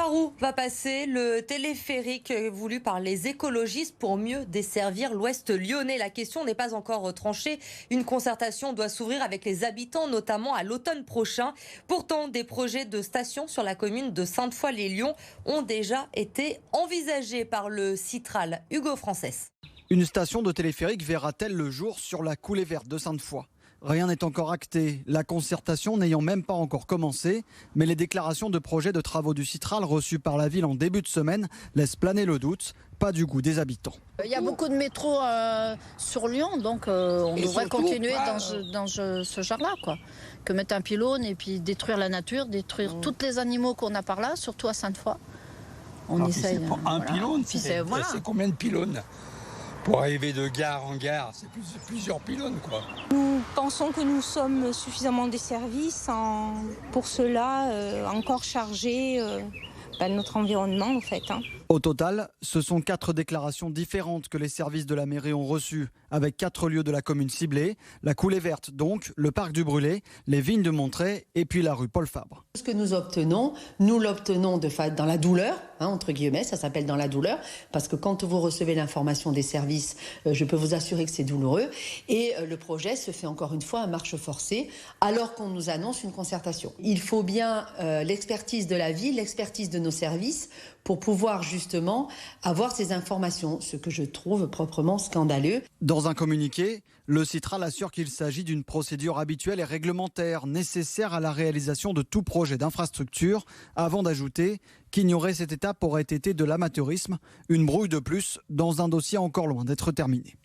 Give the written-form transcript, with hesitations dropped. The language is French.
Par où va passer le téléphérique voulu par les écologistes pour mieux desservir l'ouest lyonnais? La question n'est pas encore tranchée. Une concertation doit s'ouvrir avec les habitants, notamment à l'automne prochain. Pourtant, des projets de station sur la commune de Sainte-Foy-les-Lyons ont déjà été envisagés par le Citral. Hugo Frances. Une station de téléphérique verra-t-elle le jour sur la coulée verte de Sainte-Foy? Rien n'est encore acté, la concertation n'ayant même pas encore commencé, mais les déclarations de projets de travaux du Citral reçues par la ville en début de semaine laissent planer le doute, pas du goût des habitants. Il y a beaucoup de métro sur Lyon, donc on devrait continuer dans ce genre-là, quoi. Que mettre un pylône et puis détruire la nature, détruire tous les animaux qu'on a par là, surtout à Sainte-Foy. On essaye. Un pylône, c'est combien de pylônes? Pour arriver de gare en gare, c'est plusieurs pylônes, quoi. Nous pensons que nous sommes suffisamment desservis sans, pour cela, encore charger notre environnement, en fait. Au total, ce sont 4 déclarations différentes que les services de la mairie ont reçues, avec 4 lieux de la commune ciblés. La coulée verte, donc, le parc du Brûlé, les vignes de Montreuil et puis la rue Paul Fabre. Ce que nous l'obtenons dans la douleur, entre guillemets, ça s'appelle dans la douleur, parce que quand vous recevez l'information des services, je peux vous assurer que c'est douloureux. Et le projet se fait encore une fois à marche forcée, alors qu'on nous annonce une concertation. Il faut bien l'expertise de la ville, l'expertise de nos services, pour pouvoir justement avoir ces informations, ce que je trouve proprement scandaleux. Dans un communiqué, le Citral assure qu'il s'agit d'une procédure habituelle et réglementaire nécessaire à la réalisation de tout projet d'infrastructure, avant d'ajouter qu'ignorer cette étape aurait été de l'amateurisme, une brouille de plus dans un dossier encore loin d'être terminé.